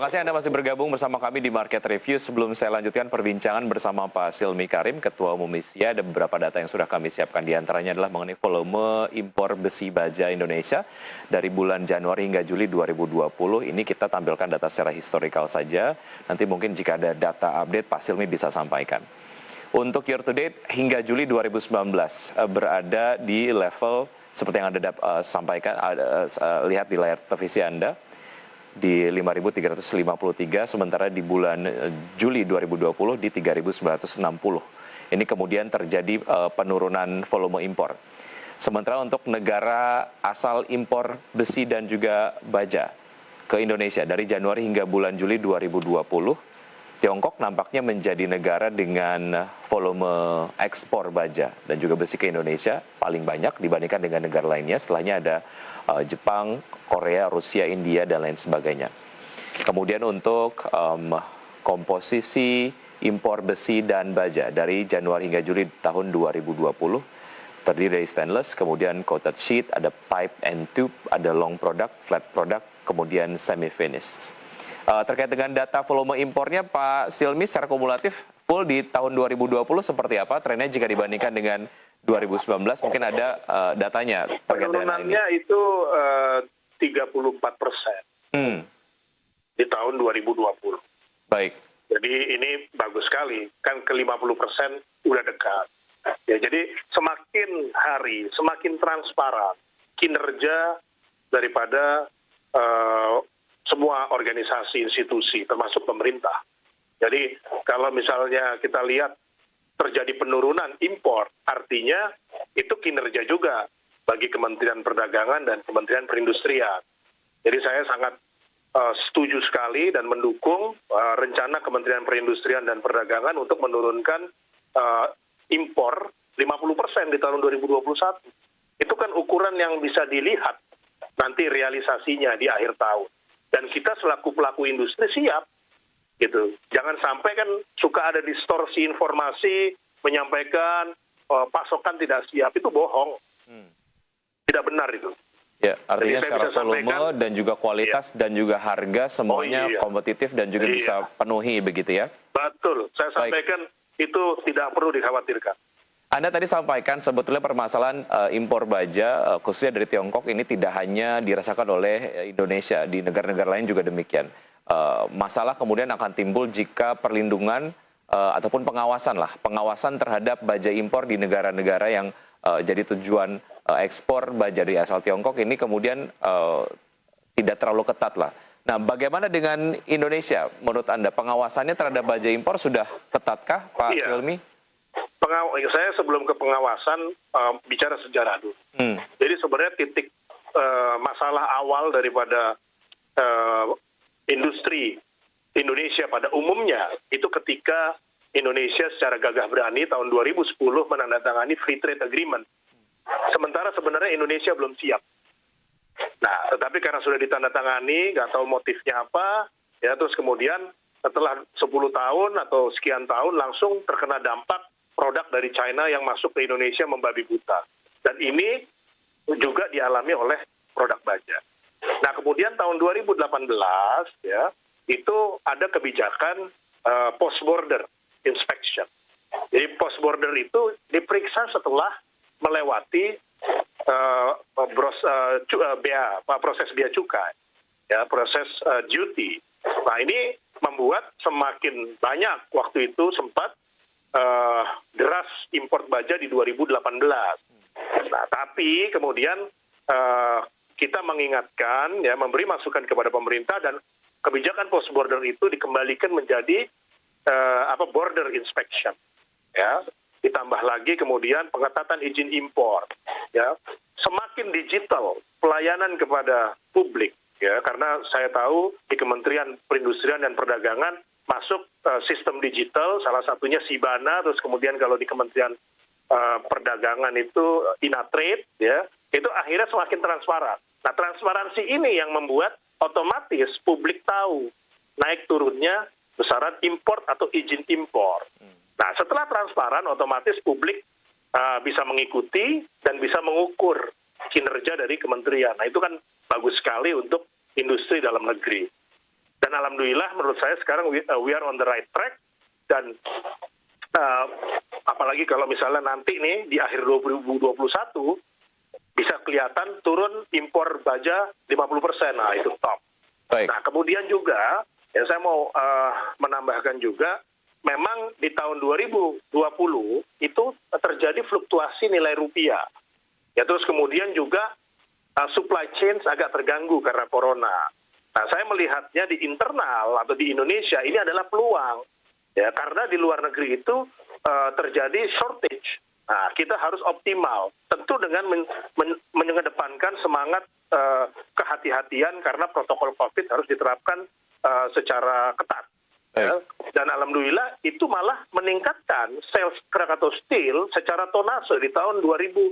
kasih Anda masih bergabung bersama kami di Market Review. Sebelum saya lanjutkan perbincangan bersama Pak Silmi Karim, Ketua Umum ISIA, ada beberapa data yang sudah kami siapkan. Di antaranya adalah mengenai volume impor besi baja Indonesia dari bulan Januari hingga Juli 2020. Ini kita tampilkan data secara historikal saja. Nanti mungkin jika ada data update, Pak Silmi bisa sampaikan. Untuk year to date hingga Juli 2019 berada di level seperti yang Anda sampaikan, lihat di layar televisi Anda, di 5.353, sementara di bulan Juli 2020 di 3.960. Ini kemudian terjadi penurunan volume impor. Sementara untuk negara asal impor besi dan juga baja ke Indonesia dari Januari hingga bulan Juli 2020, Tiongkok nampaknya menjadi negara dengan volume ekspor baja dan juga besi ke Indonesia paling banyak dibandingkan dengan negara lainnya. Setelahnya ada Jepang, Korea, Rusia, India, dan lain sebagainya. Kemudian untuk komposisi impor besi dan baja dari Januari hingga Juli tahun 2020, terdiri dari stainless, kemudian coated sheet, ada pipe and tube, ada long product, flat product, kemudian semi-finished. Terkait dengan data volume impornya, Pak Silmi, secara kumulatif full di tahun 2020 seperti apa trennya jika dibandingkan dengan 2019? Mungkin ada datanya terkait dengan ini. Penurunannya itu 34% di tahun 2020. Baik. Jadi ini bagus sekali, kan ke 50% udah dekat. Ya, jadi semakin hari, semakin transparan kinerja daripada semua organisasi, institusi, termasuk pemerintah. Jadi kalau misalnya kita lihat terjadi penurunan impor, artinya itu kinerja juga bagi Kementerian Perdagangan dan Kementerian Perindustrian. Jadi saya sangat setuju sekali dan mendukung rencana Kementerian Perindustrian dan Perdagangan untuk menurunkan impor 50% di tahun 2021. Itu kan ukuran yang bisa dilihat nanti realisasinya di akhir tahun. Dan kita selaku pelaku industri siap, gitu. Jangan sampai kan suka ada distorsi informasi menyampaikan pasokan tidak siap, itu bohong, tidak benar itu. Ya, artinya secara volume dan juga kualitas dan juga harga semuanya kompetitif dan juga bisa penuhi begitu ya? Betul, saya sampaikan itu tidak perlu dikhawatirkan. Anda tadi sampaikan sebetulnya permasalahan impor baja khususnya dari Tiongkok ini tidak hanya dirasakan oleh Indonesia, di negara-negara lain juga demikian. Masalah kemudian akan timbul jika perlindungan ataupun pengawasan terhadap baja impor di negara-negara yang jadi tujuan ekspor baja dari asal Tiongkok ini kemudian tidak terlalu ketat lah. Nah, bagaimana dengan Indonesia? Menurut Anda pengawasannya terhadap baja impor sudah ketatkah, Pak Silmi? Saya sebelum ke pengawasan bicara sejarah dulu. Jadi sebenarnya titik masalah awal daripada industri Indonesia pada umumnya itu ketika Indonesia secara gagah berani tahun 2010 menandatangani Free Trade Agreement. Sementara sebenarnya Indonesia belum siap. Nah, tetapi karena sudah ditandatangani, nggak tahu motifnya apa, ya terus kemudian setelah 10 tahun atau sekian tahun langsung terkena dampak produk dari China yang masuk ke Indonesia membabi buta. Dan ini juga dialami oleh produk baja. Nah, kemudian tahun 2018 ya, itu ada kebijakan post border inspection. Jadi post border itu diperiksa setelah melewati proses bea cukai, ya, proses duty. Nah, ini membuat semakin banyak waktu itu sempat deras import baja di 2018. Nah, tapi kemudian kita mengingatkan, ya, memberi masukan kepada pemerintah dan kebijakan post border itu dikembalikan menjadi border inspection, ya. Ditambah lagi kemudian pengetatan izin impor, ya. Semakin digital pelayanan kepada publik, ya, karena saya tahu di Kementerian Perindustrian dan Perdagangan masuk sistem digital, salah satunya Sibana, terus kemudian kalau di Kementerian Perdagangan itu Inatrade, ya, itu akhirnya semakin transparan. Nah, transparansi ini yang membuat otomatis publik tahu naik turunnya besaran impor atau izin impor. Nah, setelah transparan, otomatis publik bisa mengikuti dan bisa mengukur kinerja dari kementerian. Nah, itu kan bagus sekali untuk industri dalam negeri. Dan alhamdulillah menurut saya sekarang we are on the right track, dan apalagi kalau misalnya nanti nih di akhir 2021 bisa kelihatan turun impor baja 50%, nah itu top. Baik. Nah kemudian juga ya saya mau menambahkan juga, memang di tahun 2020 itu terjadi fluktuasi nilai rupiah. Ya terus kemudian juga supply chain agak terganggu karena corona. Nah saya melihatnya di internal atau di Indonesia ini adalah peluang. Ya, karena di luar negeri itu terjadi shortage. Nah, kita harus optimal, tentu dengan mengedepankan semangat kehati-hatian karena protokol COVID harus diterapkan secara ketat. Ya. Dan alhamdulillah itu malah meningkatkan sales Krakatau Steel secara tonase di tahun 2020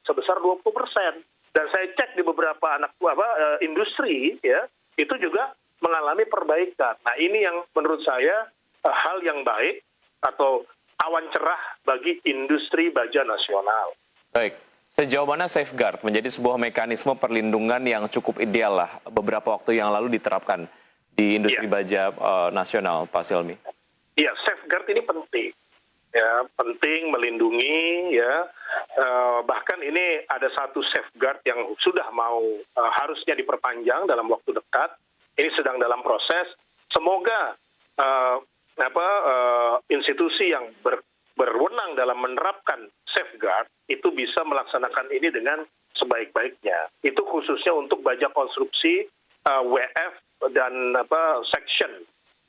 sebesar 20%. Dan saya cek di beberapa industri, ya itu juga mengalami perbaikan. Nah, ini yang menurut saya hal yang baik atau awan cerah bagi industri baja nasional. Baik, sejauh mana safeguard menjadi sebuah mekanisme perlindungan yang cukup ideal lah beberapa waktu yang lalu diterapkan di industri baja nasional, Pak Silmi? Iya, safeguard ini penting. Ya, penting melindungi, ya. Bahkan ini ada satu safeguard yang sudah mau harusnya diperpanjang dalam waktu dekat. Ini sedang dalam proses. Semoga institusi yang berwenang dalam menerapkan safeguard itu bisa melaksanakan ini dengan sebaik-baiknya. Itu khususnya untuk baja konstruksi WF dan section.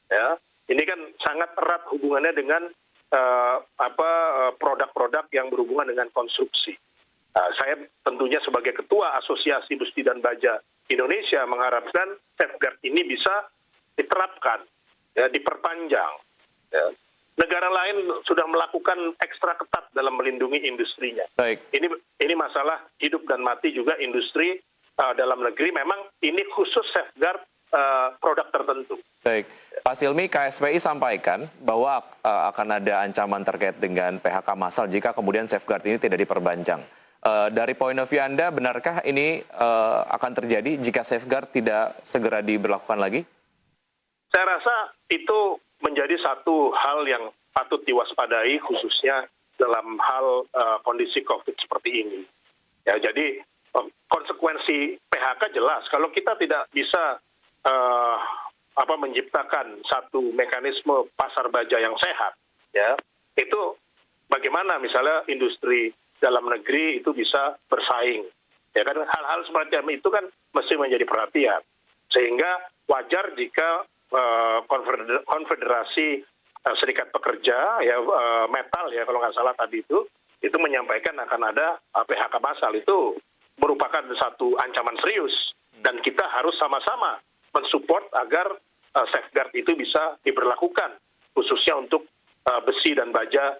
Ya, ini kan sangat erat hubungannya dengan produk-produk yang berhubungan dengan konstruksi. Saya tentunya sebagai ketua Asosiasi Besi dan Baja Indonesia mengharapkan safeguard ini bisa diterapkan, ya, diperpanjang. Ya. Negara lain sudah melakukan ekstra ketat dalam melindungi industrinya. Baik. Ini masalah hidup dan mati juga industri dalam negeri. Memang ini khusus safeguard produk tertentu. Baik, Pak Silmi, KSPI sampaikan bahwa akan ada ancaman terkait dengan PHK massal jika kemudian safeguard ini tidak diperpanjang. Dari point of view Anda, benarkah ini akan terjadi jika safeguard tidak segera diberlakukan lagi? Saya rasa itu menjadi satu hal yang patut diwaspadai, khususnya dalam hal kondisi COVID seperti ini. Ya, jadi konsekuensi PHK jelas. Kalau kita tidak bisa menciptakan satu mekanisme pasar baja yang sehat, ya itu bagaimana misalnya industri dalam negeri itu bisa bersaing, ya kan, hal-hal seperti itu kan mesti menjadi perhatian, sehingga wajar jika konfederasi serikat pekerja, ya metal, ya kalau nggak salah tadi itu menyampaikan akan ada PHK massal. Itu merupakan satu ancaman serius dan kita harus sama-sama mensupport agar safeguard itu bisa diberlakukan, khususnya untuk besi dan baja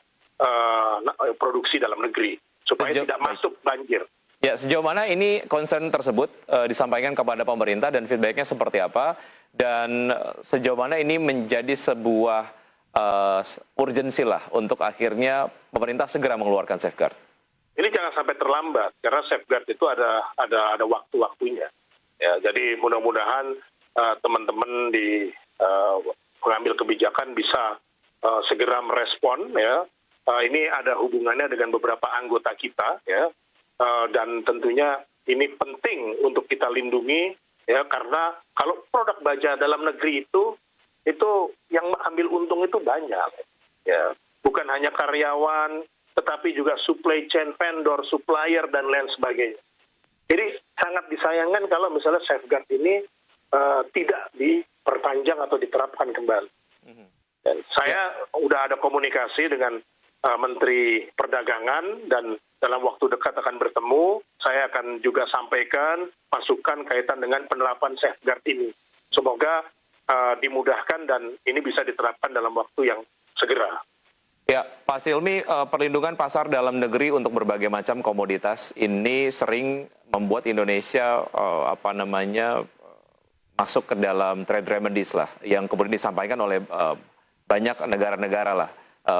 produksi dalam negeri, supaya tidak masuk banjir. Ya, sejauh mana ini concern tersebut disampaikan kepada pemerintah dan feedbacknya seperti apa? Dan sejauh mana ini menjadi sebuah urgensi lah untuk akhirnya pemerintah segera mengeluarkan safeguard? Ini jangan sampai terlambat, karena safeguard itu ada waktu-waktunya. Ya, jadi mudah-mudahan teman-teman di pengambil kebijakan bisa segera merespon, ya. Ini ada hubungannya dengan beberapa anggota kita, ya, dan tentunya ini penting untuk kita lindungi, ya, karena kalau produk baja dalam negeri itu yang mengambil untung itu banyak, ya, bukan hanya karyawan, tetapi juga supply chain, vendor, supplier, dan lain sebagainya. Jadi sangat disayangkan kalau misalnya safeguard ini tidak diperpanjang atau diterapkan kembali. Dan saya udah ada komunikasi dengan Menteri Perdagangan dan dalam waktu dekat akan bertemu. Saya akan juga sampaikan masukan kaitan dengan penerapan safeguard ini. Semoga dimudahkan dan ini bisa diterapkan dalam waktu yang segera. Ya, Pak Silmi, perlindungan pasar dalam negeri untuk berbagai macam komoditas ini sering membuat Indonesia masuk ke dalam trade remedies lah, yang kemudian disampaikan oleh banyak negara-negara lah,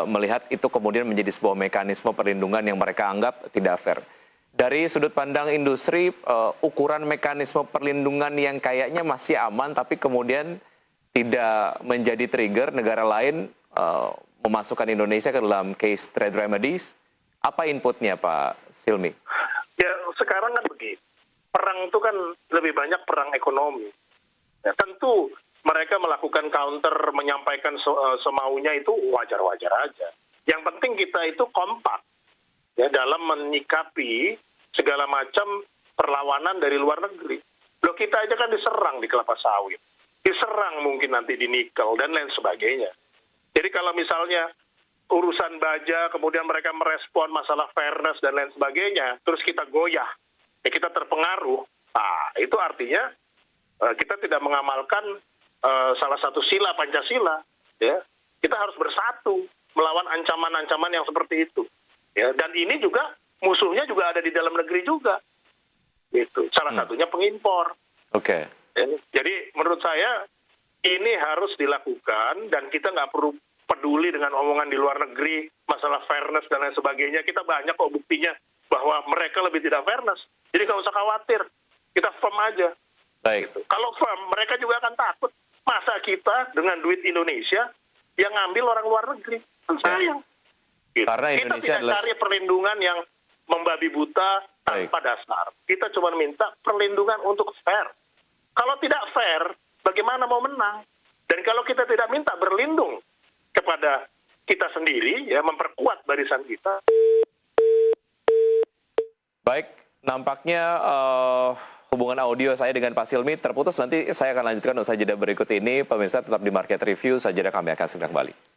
melihat itu kemudian menjadi sebuah mekanisme perlindungan yang mereka anggap tidak fair. Dari sudut pandang industri, ukuran mekanisme perlindungan yang kayaknya masih aman, tapi kemudian tidak menjadi trigger negara lain memasukkan Indonesia ke dalam case trade remedies. Apa inputnya, Pak Silmi? Ya, sekarang kan begini. Perang itu kan lebih banyak perang ekonomi. Ya, tentu mereka melakukan counter, menyampaikan semaunya itu wajar-wajar aja. Yang penting kita itu kompak ya dalam menyikapi segala macam perlawanan dari luar negeri. Loh, kita aja kan diserang di kelapa sawit, diserang mungkin nanti di nikel dan lain sebagainya. Jadi kalau misalnya urusan baja, kemudian mereka merespon masalah fairness dan lain sebagainya, terus kita goyah, ya kita terpengaruh, itu artinya kita tidak mengamalkan salah satu sila Pancasila. Ya, kita harus bersatu melawan ancaman-ancaman yang seperti itu. Ya, dan ini juga musuhnya juga ada di dalam negeri juga. Gitu. Salah satunya pengimpor. Oke. Ya, jadi menurut saya ini harus dilakukan dan kita nggak perlu peduli dengan omongan di luar negeri, masalah fairness dan lain sebagainya. Kita banyak kok buktinya bahwa mereka lebih tidak fairness. Jadi nggak usah khawatir, kita firm aja. Baik. Gitu. Kalau firm, mereka juga akan takut. Masa kita dengan duit Indonesia yang ngambil orang luar negeri? Kan sayang. Gitu. Karena Kita Indonesia tidak cari perlindungan yang membabi buta tanpa dasar. Kita cuma minta perlindungan untuk fair. Kalau tidak fair, bagaimana mau menang? Dan kalau kita tidak minta berlindung kepada kita sendiri, ya memperkuat barisan kita. Baik, nampaknya hubungan audio saya dengan Pak Silmi terputus. Nanti saya akan lanjutkan usai jeda berikut ini. Pemirsa tetap di Market Review, saja kami akan segera kembali.